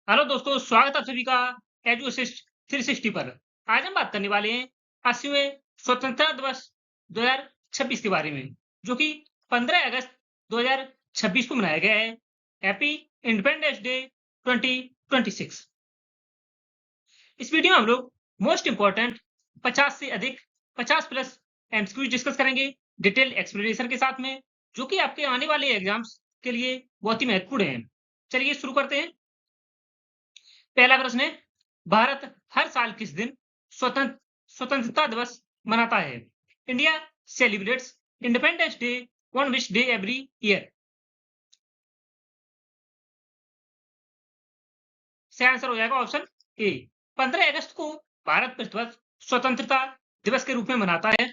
Hello दोस्तों, स्वागत है आप सभी का एडु असिस्ट 360 पर। आज हम बात करने वाले हैं 80वें स्वतंत्रता दिवस 2026 के बारे में, जो कि 15 अगस्त 2026 को मनाया गया है। Happy independence day 2026। इस वीडियो में हम लोग मोस्ट इंपॉर्टेंट 50 से अधिक 50 प्लस एमसीक्यू डिस्कस करेंगे डिटेल एक्सप्लेनेशन के साथ में, जो कि आपके आने वाले एग्जाम्स के लिए बहुत ही महत्वपूर्ण है। चलिए शुरू करते हैं। पहला प्रश्न है, भारत हर साल किस दिन स्वतंत्रता दिवस मनाता है? India celebrates independence day on which day every year? सही आंसर हो जाएगा ऑप्शन ए। 15 अगस्त को भारत प्रतिवर्ष स्वतंत्रता दिवस के रूप में मनाता है।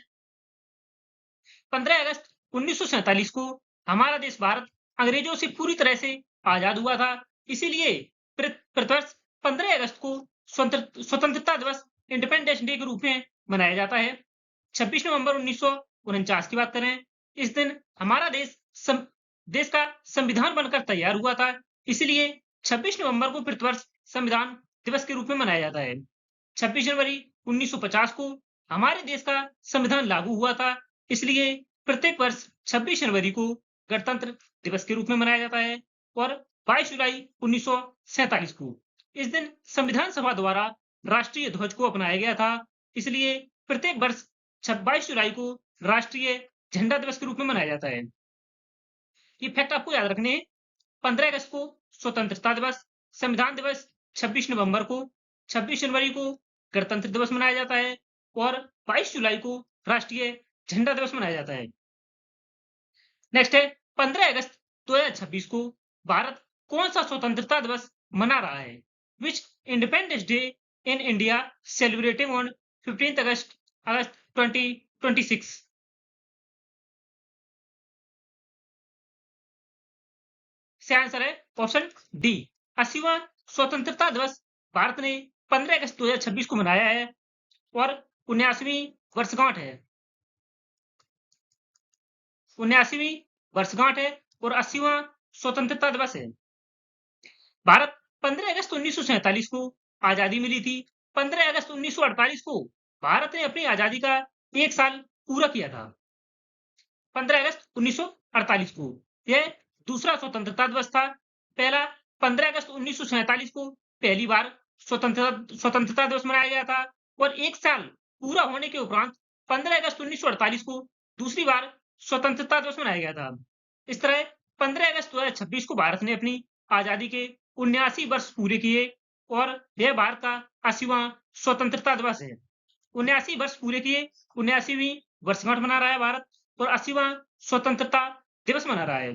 15 अगस्त 1947 को हमारा देश भारत अंग्रेजों से पूरी तरह से आजाद हुआ था। इसीलिए प्रतिवर्ष 15 अगस्त को स्वतंत्रता दिवस इंडिपेंडेंस डे के रूप में मनाया जाता है। 26 नवंबर 1949 की बात करें, इस दिन हमारा देश का संविधान बनकर तैयार हुआ था। इसलिए 26 नवंबर को प्रतिवर्ष संविधान दिवस के रूप में मनाया जाता है। 26 जनवरी 1950 को हमारे देश का संविधान लागू हुआ था। इसलिए प्रत्येक वर्ष 26 जनवरी को गणतंत्र दिवस के रूप में मनाया जाता है। और 22 जुलाई 1947 को इस दिन संविधान सभा द्वारा राष्ट्रीय ध्वज को अपनाया गया था। इसलिए प्रत्येक वर्ष 22 जुलाई को राष्ट्रीय झंडा दिवस के रूप में मनाया जाता है। ये फैक्ट आपको याद रखने हैं। 15 अगस्त को स्वतंत्रता दिवस, संविधान दिवस 26 नवंबर को, 26 जनवरी को गणतंत्र दिवस मनाया जाता है और 22 जुलाई को राष्ट्रीय झंडा दिवस मनाया जाता है। नेक्स्ट है, 15 अगस्त 2026 को भारत कौन सा स्वतंत्रता दिवस मना रहा है? Which Independence Day in India celebrating on 15 August 2026? सही आंसर है ऑप्शन डी। 80वां स्वतंत्रता दिवस भारत ने 15 अगस्त 2026 को मनाया है और 79वीं वर्षगांठ है। 79वीं वर्षगांठ है और 80वां स्वतंत्रता दिवस है। भारत 15 अगस्त 1947 को आजादी मिली थी। 15 अगस्त 1948 को भारत ने अपनी आजादी का 1 साल पूरा किया था। 15 अगस्त 1948 को यह दूसरा स्वतंत्रता दिवस था। पहला 15 अगस्त 1947 को पहली बार स्वतंत्रता दिवस मनाया गया था और 1 साल पूरा होने के उपरांत 15 अगस्त 1948 को दूसरी बार स्वतंत्रता दिवस मनाया गया था। इस तरह 15 अगस्त 2026 को भारत ने अपनी आजादी के 79 वर्ष पूरे किए और यह भारत का 80वां स्वतंत्रता दिवस है। 79 वर्ष पूरे किए, 79वीं वर्षगांठ मना रहा है भारत और 80वां स्वतंत्रता दिवस मना रहा है।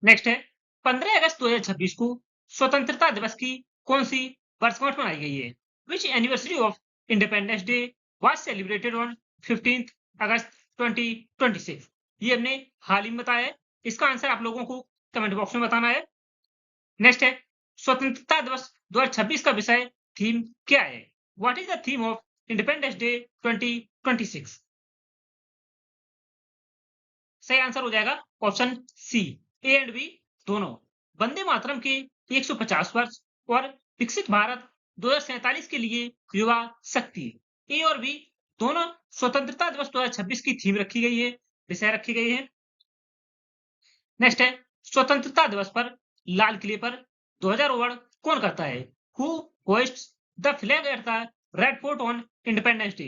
नेक्स्ट है, 15 अगस्त 2026 को स्वतंत्रता दिवस की कौन सी वर्षगांठ मनाई गई है? Which anniversary of independence Day was celebrated on 15 August 2026? ये हमने हाल ही में बताया है। इसका आंसर आप लोगों को कमेंट बॉक्स में बताना है। नेक्स्ट है, स्वतंत्रता दिवस 2026 का विषय थीम क्या है? What is the theme of independence day 2026? सही आंसर हो जाएगा option C. A and B दोनों। वंदे मातरम के 150 वर्ष और विकसित भारत 2047 के लिए युवा शक्ति। ए और बी दोनों स्वतंत्रता दिवस 2026 की थीम रखी गई है, विषय रखी गई है। नेक्स्ट है, स्वतंत्रता दिवस पर लाल किले पर ध्वजारोहण कौन करता है? Who hoists the flag at the red Fort on Independence Day?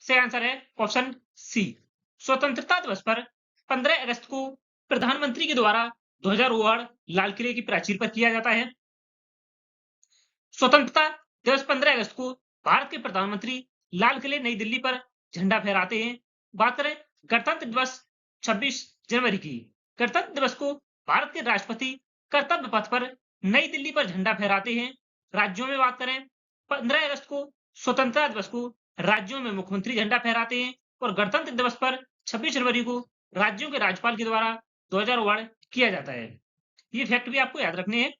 सही आंसर है ऑप्शन सी। स्वतंत्रता दिवस पर 15 अगस्त को प्रधानमंत्री के द्वारा ध्वजारोहण लाल किले की प्राचीर पर किया जाता है। स्वतंत्रता दिवस 15 अगस्त को भारत के प्रधानमंत्री लाल किले नई दिल्ली पर झंडा फहराते हैं। बात करें गणतंत्र दिवस 26 जनवरी की। गणतंत्र दिवस को भारत के राष्ट्रपति कर्तव्य पथ पर नई दिल्ली पर झंडा फहराते हैं। राज्यों में बात करें, 15 अगस्त को स्वतंत्रता दिवस को राज्यों में मुख्यमंत्री झंडा फहराते हैं और गणतंत्र दिवस पर 26 जनवरी को राज्यों के राज्यपाल के द्वारा ध्वजारोहण किया जाता है। ये फैक्ट भी आपको याद रखने हैं।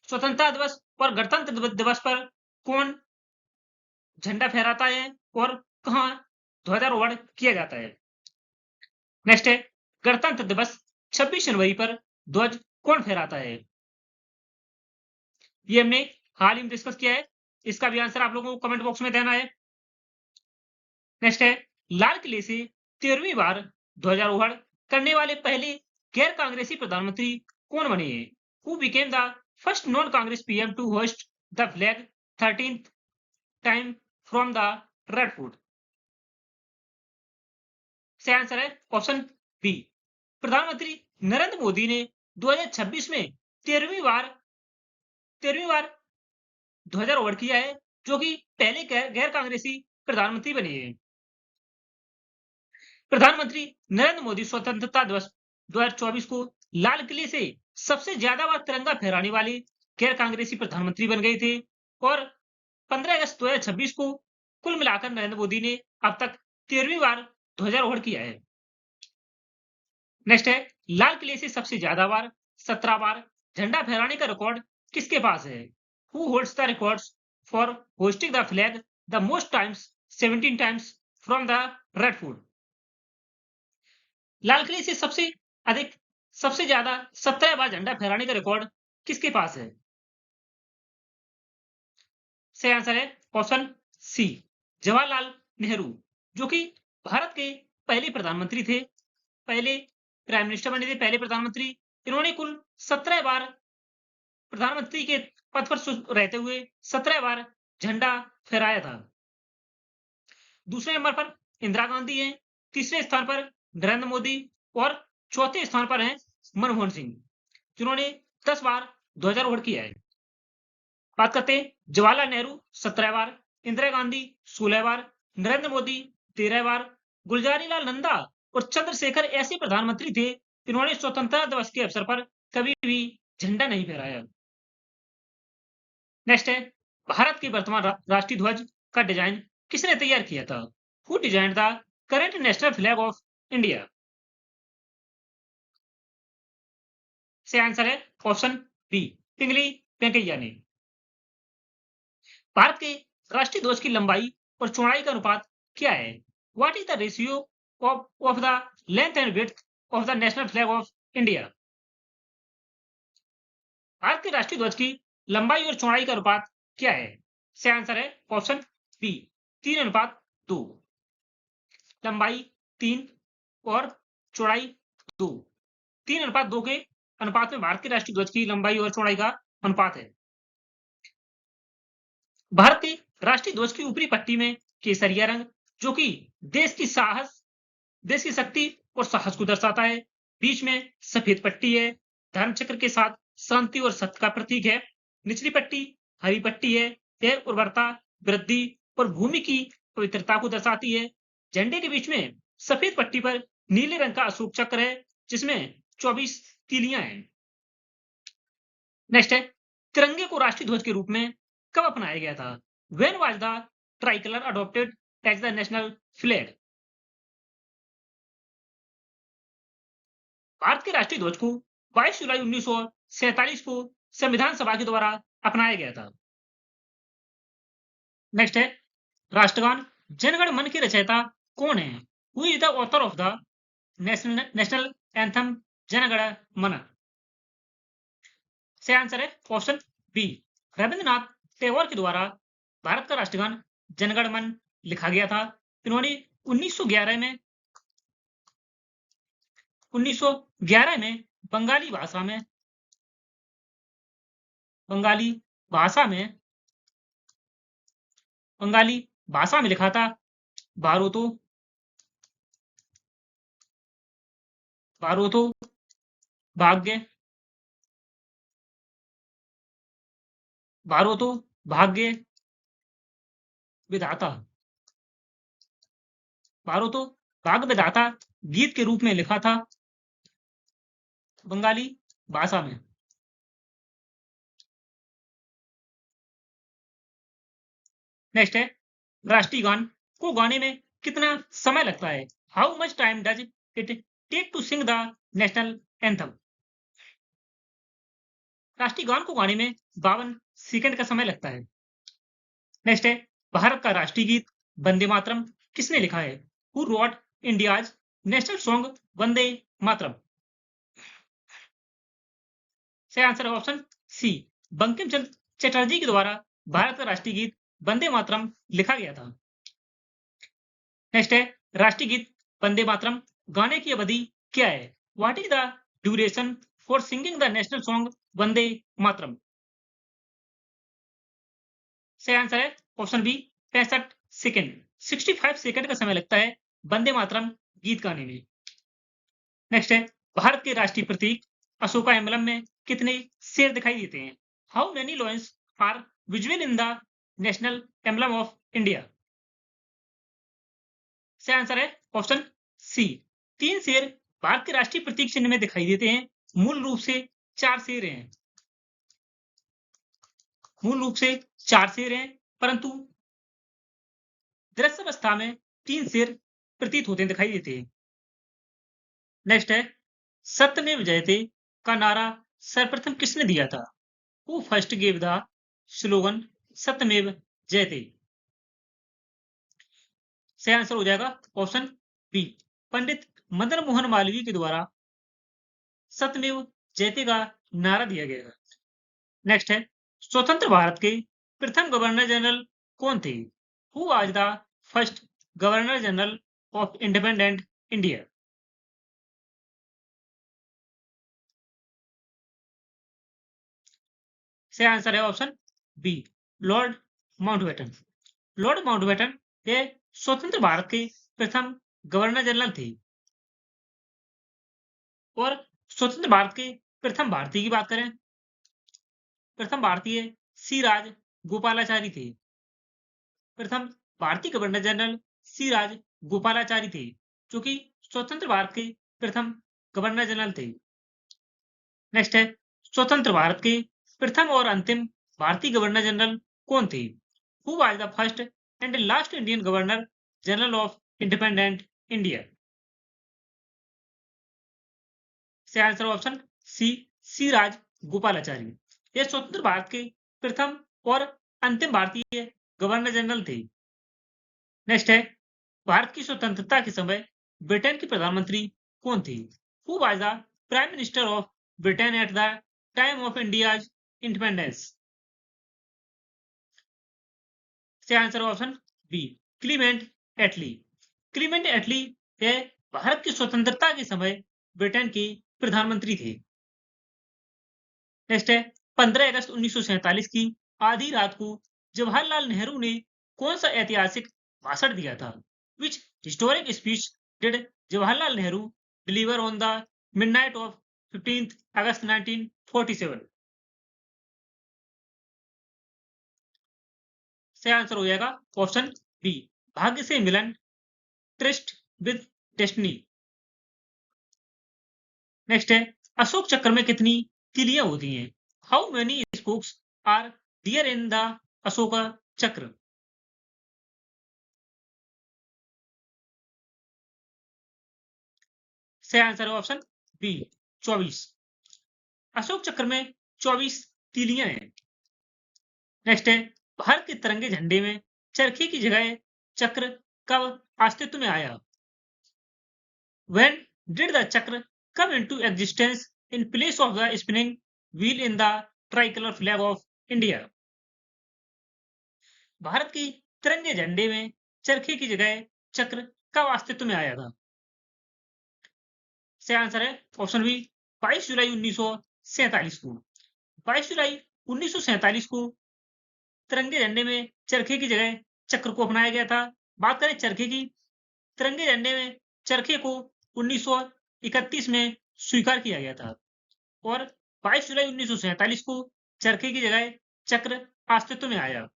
स्वतंत्रता दिवस और गणतंत्र दिवस पर कौन झंडा फहराता है और कहां ध्वजारोहण किया जाता है? नेक्स्ट है, गणतंत्र दिवस 26 जनवरी पर ध्वज कौन फहराता है? ये हमने हाल ही में डिस्कस किया है। इसका भी आंसर आप लोगों को कमेंट बॉक्स में देना है। नेक्स्ट है, लाल किले से 13वीं बार ध्वजारोहण करने वाले पहले गैर कांग्रेसी प्रधानमंत्री कौन बने हैं? Who became the first non Congress PM to host the flag 13th time from the red fort? सही आंसर है ऑप्शन बी। प्रधानमंत्री नरेंद्र मोदी ने 2026 में 13वीं बार ध्वजारोहण किया है, जो कि पहले गैर कांग्रेसी प्रधानमंत्री बने हैं। प्रधानमंत्री नरेंद्र मोदी स्वतंत्रता दिवस 2024 को लाल किले से सबसे ज्यादा बार तिरंगा फहराने वाले गैर कांग्रेसी प्रधानमंत्री बन गए थे और 15 अगस्त 2026 को कुल मिलाकर नरेंद्र मोदी ने अब तक 13वीं बार ध्वजारोहण किया है। नेक्स्ट है, लाल किले से सबसे ज्यादा बार 17 बार झंडा फहराने का रिकॉर्ड किसके पास है? Who holds the records for hosting the flag the most times 17 times from the red Fort? लाल किले से सबसे ज्यादा 17 बार झंडा फहराने का रिकॉर्ड किसके पास है? सही आंसर है ऑप्शन सी, जवाहरलाल नेहरू, जो कि भारत के पहले प्रधानमंत्री थे, पहले प्राइम मिनिस्टर बने थे, पहले प्रधानमंत्री। इन्होंने कुल 17 बार प्रधानमंत्री के पद पर रहते हुए 17 बार झंडा फहराया था। दूसरे नंबर पर इंदिरा गांधी हैं, तीसरे स्थान पर नरेंद्र मोदी और चौथे स्थान पर हैं मनमोहन सिंह, जिन्होंने 10 बार ध्वजारोहण किया है। बात करते हैं जवाहरलाल नेहरू 17 बार, इंदिरा गांधी 16 बार, नरेंद्र मोदी 13 बार, गुलजारीलाल नंदा और चंद्रशेखर ऐसे प्रधानमंत्री थे जिन्होंने स्वतंत्रता दिवस के अवसर पर कभी भी झंडा नहीं फहराया। नेक्स्ट है, भारत के वर्तमान राष्ट्रीय ध्वज का डिजाइन किसने तैयार किया था? Who designed the current national flag of India? से आंसर है ऑप्शन बी, पिंगली वेंकैया ने। भारत के राष्ट्रीय ध्वज की लंबाई और चौड़ाई का अनुपात क्या है? What is the ratio of the length and width of the national flag of India? Bharat के राष्ट्रीय ध्वज की लंबाई और चौड़ाई का अनुपात क्या है? से आंसर है ऑप्शन बी, 3:2। लंबाई 3 और चौड़ाई 2, 3:2 के अनुपात में भारत के राष्ट्रीय ध्वज की लंबाई और चौड़ाई का अनुपात है। भारत के राष्ट्रीय ध्वज की ऊपरी पट्टी में केसरिया रंग, जो कि देश की शक्ति और साहस को दर्शाता है। बीच में सफेद पट्टी है, धर्म चक्र के साथ शांति और सत्य का प्रतीक है। निचली पट्टी हरी पट्टी है, यह उर्वरता, वृद्धि और भूमि की पवित्रता को दर्शाती है। झंडे के बीच में सफेद पट्टी पर नीले रंग का अशोक चक्र है, जिसमें 24 तीलियां हैं। नेक्स्ट है, तिरंगे को राष्ट्रीय ध्वज के रूप में कब अपनाया गया था? When was the tricolor adopted as the national flag? Bharat के राष्ट्रीय ध्वज को 22 जुलाई 1947 को संविधान सभा के द्वारा अपनाया गया था। नेक्स्ट है, राष्ट्रगान जनगण मन के रचयिता कौन है? Who is the author of the national anthem Jana Gana Mana? सही आंसर है ऑप्शन बी, रविंद्रनाथ टैगोर के द्वारा भारत का राष्ट्रगान जनगण मन लिखा गया था। इन्होंने 1911 में बंगाली भाषा में लिखा था, भारोतो भाग्य विधाता, भाग्य विधाता गीत के रूप में लिखा था बंगाली भाषा में। नेक्स्ट है, राष्ट्रीय गान को गाने में कितना समय लगता है? How much time does it take to sing the national anthem? राष्ट्रीय गान को गाने में 52 सेकंड का समय लगता है। नेक्स्ट है, भारत का राष्ट्रीय गीत वंदे मातरम किसने लिखा है? Who wrote India's national song Vande Mataram? सही आंसर है ऑप्शन सी, बंकिम चंद्र चटर्जी के द्वारा भारत का राष्ट्रीय गीत वंदे मातरम लिखा गया था। नेक्स्ट है राष्ट्रीय गीत वंदे मातरम गाने की अवधि क्या है? What is the duration for singing the national song Vande Mataram? सही आंसर है ऑप्शन बी, 65 सेकंड। 65 सेकंड का समय लगता है वंदे मातरम गीत गाने में। नेक्स्ट है भारत के राष्ट्रीय प्रतीक अशोका एम्बलम में कितने शेर दिखाई देते हैं? How many lions are visual in the national emblem of India? सही आंसर है ऑप्शन सी, 3 शेर भारत के राष्ट्रीय प्रतीक चिन्ह में दिखाई देते हैं। मूल रूप से 4 शेर हैं, मूल रूप से 4 शेर हैं, परंतु दृश्य अवस्था में 3 शेर प्रतीत होते दिखाई देते हैं। नेक्स्ट है सत्यमेव जयते का नारा सर्वप्रथम किसने दिया था? Who first gave the slogan सत्यमेव जयते? सही आंसर हो जाएगा ऑप्शन बी, पंडित मदन मोहन मालवीय के द्वारा सत्यमेव जयते का नारा दिया गया। नेक्स्ट है स्वतंत्र भारत के प्रथम गवर्नर जनरल कौन थे? Who was the first governor general of independent India? सही आंसर है option B, Lord Mountbatten. Lord Mountbatten ये स्वतंत्र भारत के प्रथम गवर्नर जनरल थे। और स्वतंत्र भारत के प्रथम भारतीय की बात करें, प्रथम भारतीय सी राज गोपालाचारी थे। प्रथम भारतीय गवर्नर जनरल सी राज गोपालाचारी थे, जो कि स्वतंत्र भारत के प्रथम गवर्नर जनरल थे। नेक्स्ट है स्वतंत्र भारत के प्रथम और अंतिम भारतीय गवर्नर जनरल कौन थे? Who was the first and last Indian governor general of independent India? सही आंसर ऑप्शन सी, सी राज गोपालाचारी। ये स्वतंत्र भारत के प्रथम और अंतिम भारतीय गवर्नर जनरल थे। नेक्स्ट है भारत की स्वतंत्रता के समय ब्रिटेन के प्रधानमंत्री कौन थे? Who was the prime minister of Britain at the time of India's independence? सही आंसर ऑप्शन बी, क्लीमेंट एटली। क्लीमेंट एटली ये भारत की स्वतंत्रता के समय ब्रिटेन के प्रधानमंत्री थे। नेक्स्ट है 15 अगस्त 1947 की आधी रात को जवाहरलाल नेहरू ने कौन सा ऐतिहासिक भाषण दिया था? Which historic speech did Jawaharlal Nehru deliver on the midnight of 15 August 1947? सही आंसर हो जाएगा ऑप्शन बी, भाग्य से मिलन, ट्रस्ट विद डेस्टिनी। नेक्स्ट है अशोक चक्र में कितनी तिलियां होती हैं? How many spokes are there in the Ashoka Chakra? सही आंसर है ऑप्शन बी, 24। अशोक चक्र में 24 तीलियां हैं। नेक्स्ट है भारत के तिरंगे झंडे में चरखे की जगह चक्र कब अस्तित्व में आया? When did the चक्र come into existence in place of the spinning wheel in the tricolor flag of India? Bharat की तिरंगे झंडे में चरखे की जगह चक्र कब अस्तित्व में आया था? सही आंसर है ऑप्शन बी, 22 जुलाई 1947 को। 22 जुलाई 1947 को तिरंगे झंडे में चरखे की जगह चक्र को अपनाया गया था। बात करें चरखे की, तिरंगे झंडे में चरखे को 1931 में स्वीकार किया गया था और 22 जुलाई 1947 को चरखे की जगह चक्र अस्तित्व में आया।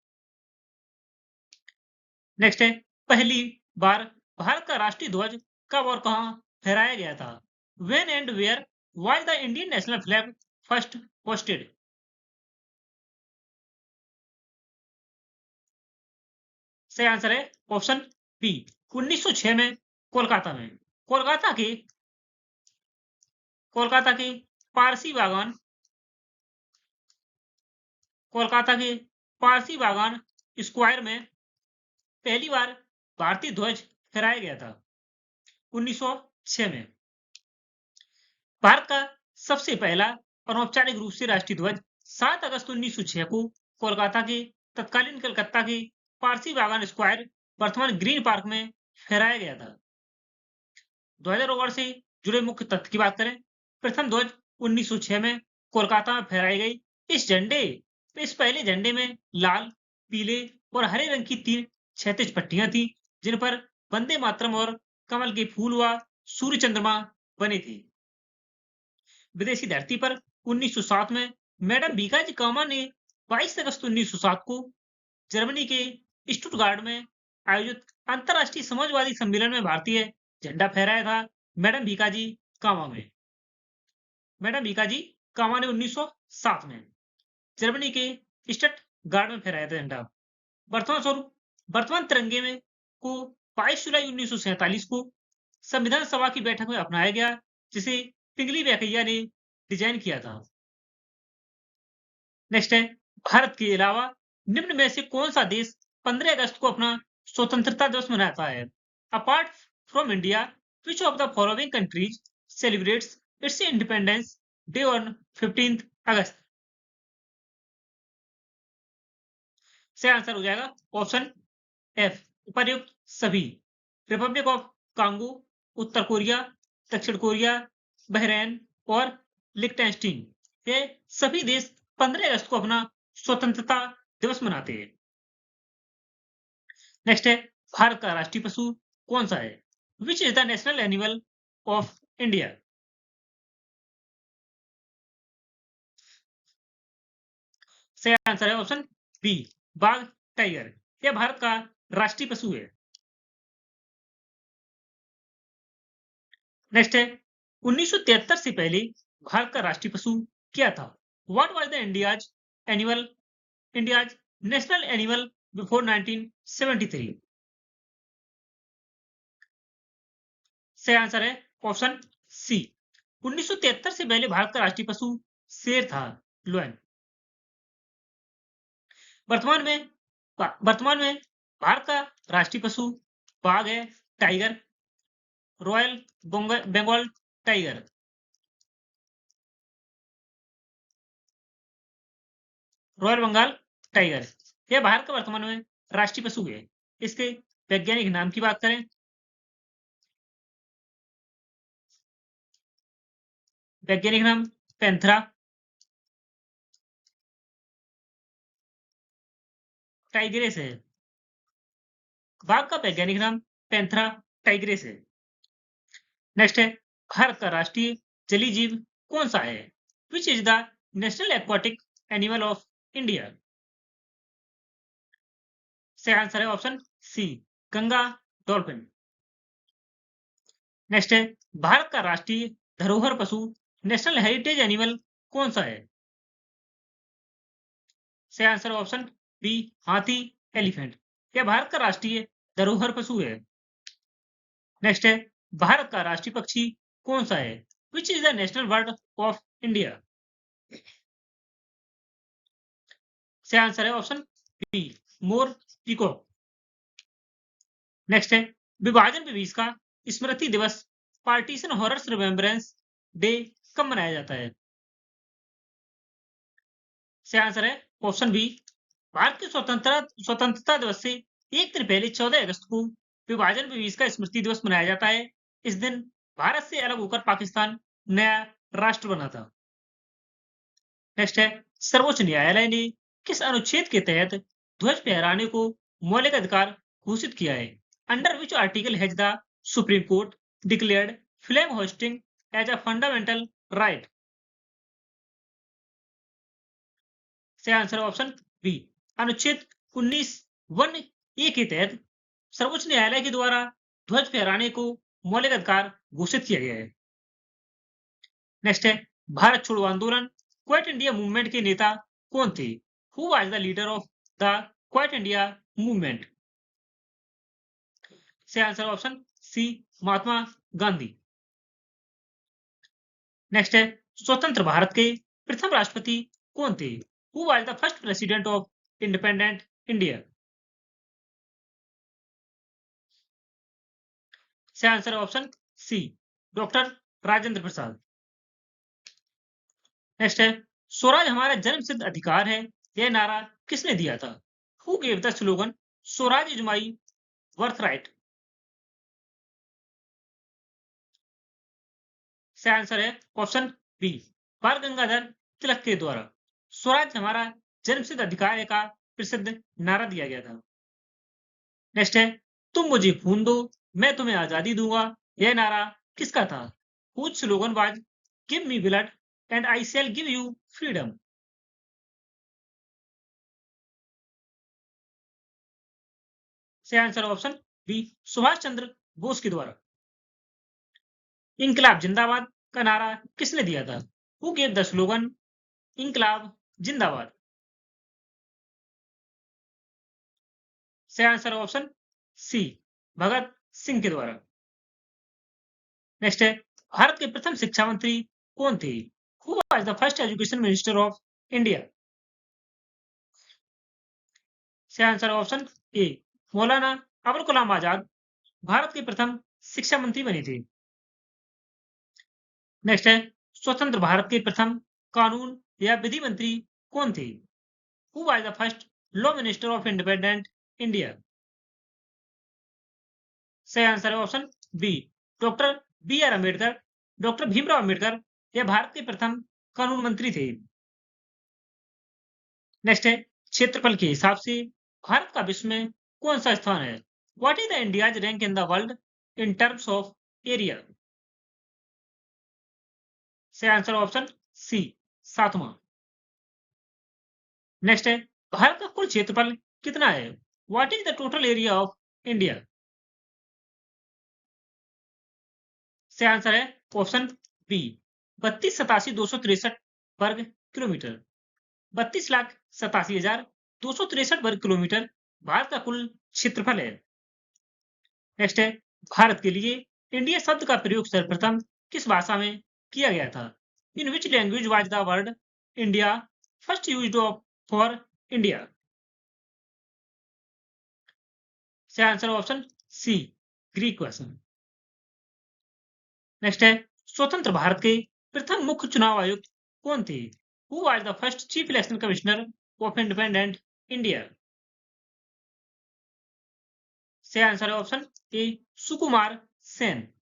नेक्स्ट है पहली बार भारत का राष्ट्रीय ध्वज कब और कहां फहराया गया था? When and where was the Indian national flag first hoisted? सही आंसर है ऑप्शन बी, 1906 में कोलकाता में। कोलकाता के कोलकाता के पारसी बागान कोलकाता के पारसी बागान स्क्वायर में पहली बार भारतीय ध्वज फहराया गया था 1906 में। भारत का सबसे पहला अनौपचारिक रूप से राष्ट्रीय ध्वज 7 अगस्त 1906 को कोलकाता के तत्कालीन कलकत्ता के पारसी बागान स्क्वायर वर्तमान ग्रीन पार्क में फहराया गया था। ध्वजारोहण से जुड़े मुख्य तथ्य की बात करें, प्रथम ध्वज 1906 में कोलकाता में फहराई गई। इस पहले झंडे में लाल, पीले और हरे रंग की 3 क्षैतिज पट्टियां थी, जिन पर वंदे मातरम और कमल के फूल व सूर्य चंद्रमा बने थे। विदेशी धरती पर 1907 में मैडम भीकाजी कामा ने 22 अगस्त 1907 को जर्मनी के स्टुटगार्ट में आयोजित अंतर्राष्ट्रीय समाजवादी सम्मेलन में भारतीय झंडा फहराया था। मैडम भीकाजी कामा में मैडम भीकाजी कामा ने 1907 में जर्मनी के स्टुटगार्ट में फहराया था झंडा। वर्तमान तिरंगे में को 22 जुलाई 1947 को संविधान सभा की बैठक में अपनाया गया, जिसे पिंगली वेंकैया ने डिजाइन किया था। नेक्स्ट है, भारत के अलावा निम्न में से कौन सा देश 15 अगस्त को अपना स्वतंत्रता दिवस मनाता है? Apart from India, which of the following countries celebrates it's independence day on 15 अगस्त? से आंसर हो जाएगा ऑप्शन एफ, उपर्युक्त सभी। Republic of Congo, Uttar Korea, दक्षिण कोरिया, बहरीन और लिechtenstein, ये सभी देश 15 अगस्त को अपना स्वतंत्रता दिवस मनाते हैं। नेक्स्ट है, भारत का राष्ट्रीय पशु कौन सा है? Which is the national animal of India? सही आंसर है ऑप्शन बी, बाघ, टाइगर। यह भारत का राष्ट्रीय पशु है। नेक्स्ट है, 1973 से पहले भारत का राष्ट्रीय पशु क्या था? What was the India's national animal before 1973? सही आंसर है ऑप्शन सी, 1973 से पहले भारत का राष्ट्रीय पशु शेर था, लॉयन। वर्तमान में भारत का राष्ट्रीय पशु बाघ है, tiger, royal Bengal tiger. Royal Bengal tiger, यह भारत का वर्तमान में राष्ट्रीय पशु है। इसके वैज्ञानिक नाम की बात करें, वैज्ञानिक नाम पैंथेरा टाइग्रेस है। बाघ का वैज्ञानिक नाम पैंथेरा टाइग्रेस है। नेक्स्ट है, भारत का राष्ट्रीय जलीय जीव कौन सा है? Which is the national aquatic animal of India? सही आंसर है option C, Ganga dolphin. Next है, भारत का राष्ट्रीय धरोहर पशु नेशनल हेरिटेज एनिमल कौन सा है? सही आंसर ऑप्शन बी, हाथी, एलिफेंट। यह भारत का राष्ट्रीय धरोहर पशु है। नेक्स्ट है, भारत का राष्ट्रीय पक्षी कौन सा है? Which is the national bird of India? सही आंसर है ऑप्शन बी, मोर, पीकॉक। नेक्स्ट है, विभाजन विभीष का स्मृति दिवस पार्टीशन हॉरर्स रिमेम्बरेंस डे कब मनाया जाता है? सही आंसर है ऑप्शन बी, भारत के स्वतंत्रता दिवस से एक दिन पहले 14 अगस्त को विभाजन विभीष का स्मृति दिवस मनाया जाता है। इस दिन भारत से अलग होकर पाकिस्तान नया राष्ट्र बना था। नेक्स्ट है, सर्वोच्च न्यायालय ने किस अनुच्छेद के तहत ध्वज फहराने को मौलिक अधिकार घोषित किया है? Under which article has the supreme court declared flag hosting as a fundamental right? सही आंसर ऑप्शन बी, अनुच्छेद 19(1)(a) के तहत सर्वोच्च न्यायालय के द्वारा ध्वज फहराने को मौलिक अधिकार घोषित किया गया है। नेक्स्ट है, भारत छोड़ो आंदोलन क्विट इंडिया मूवमेंट के नेता कौन थे? Who was the leader of the quit India movement? सही answer option C, Mahatma Gandhi. Next है, स्वतंत्र भारत के प्रथम राष्ट्रपति कौन थे? Who was the first president of independent India? सही answer option C, doctor Rajendra Prasad. Next है, स्वराज हमारा जन्मसिद्ध अधिकार है, यह नारा किसने दिया था? Who gave the slogan Swaraj is my birth right? से आंसर है ऑप्शन बी, बाल गंगाधर तिलक के द्वारा स्वराज हमारा जन्मसिद्ध अधिकार है का प्रसिद्ध नारा दिया गया था। नेक्स्ट है, तुम मुझे खून दो, मैं तुम्हें आजादी दूंगा, यह नारा किसका था? Whose slogan was give me blood and I shall give you freedom? से answer option B, Subhash Chandra Bose के द्वारा। इंकलाब जिंदाबाद का नारा किसने दिया था? Who gave the slogan Inquilab Zindabad? से answer option C, Bhagat Singh के द्वारा। नेक्स्ट है, भारत के प्रथम शिक्षा मंत्री कौन थे? Who was the first education minister of India? से answer option A, Maulana Abul Kalam Azad Bharat के प्रथम शिक्षा मंत्री बने थे। नेक्स्ट है, स्वतंत्र भारत के प्रथम कानून या विधि मंत्री कौन थे? Who was the first law minister of independent India? सही आंसर है option B, doctor B R Ambedkar. Doctor Bhimrao Ambedkar यह भारत के प्रथम कानून मंत्री थे। नेक्स्ट है, क्षेत्रफल के हिसाब से भारत का विश्व में कौन सा स्थान है? What is the India's rank in the world in terms of area? से आंसर ऑप्शन सी, सातवां। नेक्स्ट है, भारत का कुल क्षेत्रफल कितना है? What is the total area of India? से आंसर है ऑप्शन बी, 32,87,263 वर्ग किलोमीटर। 32,87,263 वर्ग किलोमीटर भारत का कुल क्षेत्रफल है। नेक्स्ट है, भारत के लिए इंडिया शब्द का प्रयोग सर्वप्रथम किस भाषा में किया गया था? In which language was the word India first used for India? से आंसर ऑप्शन सी, ग्रीक भाषा। नेक्स्ट है, स्वतंत्र भारत के प्रथम मुख्य चुनाव आयुक्त कौन थे? Who was the first chief election commissioner of independent India? से आंसर है option A, Sukumar Sen.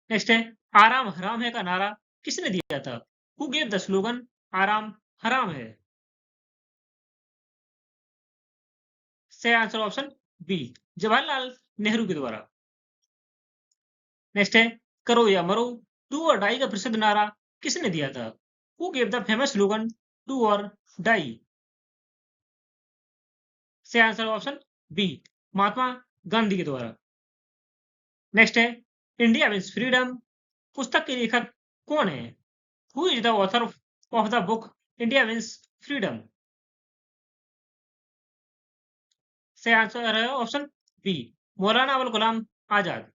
Next है, आराम हराम है का नारा किसने दिया था? हु गेव द स्लोगन आराम हराम है? से answer option B, Jawaharlal Nehru के द्वारा। नेक्स्ट है, करो या मरो डू और डाई का प्रसिद्ध नारा किसने दिया था? Who gave the famous slogan do और डाई? से answer option B, Mahatma Gandhi के द्वारा। नेक्स्ट है, इंडिया मीन्स फ्रीडम पुस्तक के लेखक कौन है? Who is the author of the book India means freedom? से आंसर है option B, Maulana Abul Kalam Azad.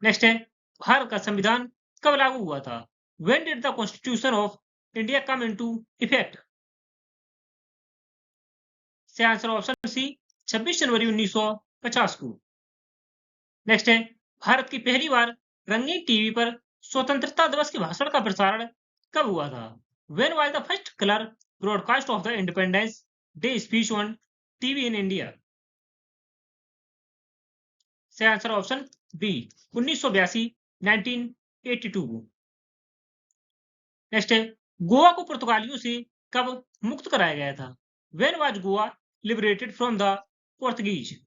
Next है, भारत का संविधान कब लागू हुआ था? When did the constitution of India come into effect? से आंसर ऑप्शन सी, 26 जनवरी 1950 को। नेक्स्ट है, भारत की पहली बार रंगीन टीवी पर स्वतंत्रता दिवस के भाषण का प्रसारण कब हुआ था? When was the first colour broadcast of the independence day speech on TV in India? से आंसर ऑप्शन बी, 1982 1982 को। नेक्स्ट है, गोवा को पुर्तगालियों से कब मुक्त कराया गया था? When was Goa liberated from the Portuguese?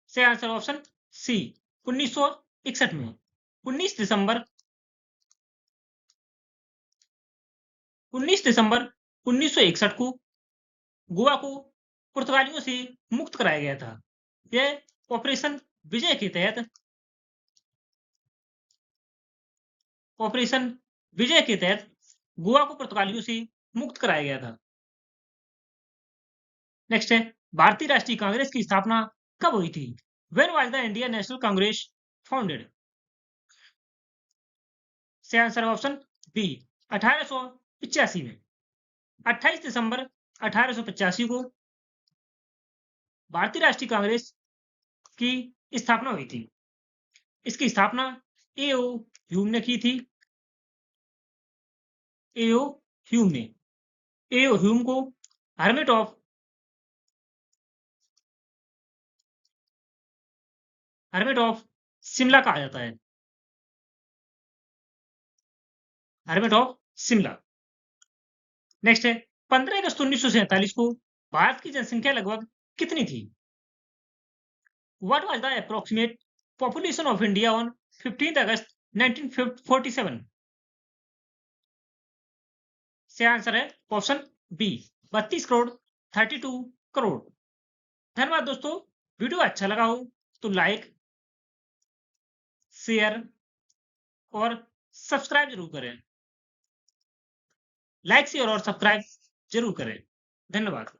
से आंसर ऑप्शन सी, 1961 में। 19 दिसंबर 1961 को गोवा को पुर्तगालियों से मुक्त कराया गया था। यह ऑपरेशन विजय के तहत ऑपरेशन विजय के तहत गोवा को पुर्तगालियों से मुक्त कराया गया था। नेक्स्ट है, भारतीय राष्ट्रीय कांग्रेस की स्थापना कब हुई थी? When was the Indian national Congress founded? से आंसर ऑप्शन बी, 1885 में। 28 दिसंबर 1885 को भारतीय राष्ट्रीय कांग्रेस की स्थापना हुई थी। इसकी स्थापना एओ ह्यूम ने की थी। एओ ह्यूम ने। एओ ह्यूम को हर्मिट ऑफ शिमला कहा जाता है। Hermit of Shimla. नेक्स्ट है 15 अगस्त 1947 को भारत की जनसंख्या लगभग कितनी थी? What was the approximate population of India on 15th August 1947? से आंसर है ऑप्शन बी 32 करोड़ 32 करोड़। धन्यवाद दोस्तों। वीडियो अच्छा लगा हो तो लाइक, शेयर और सब्सक्राइब जरूर करें। लाइक, शेयर और सब्सक्राइब जरूर करें। धन्यवाद।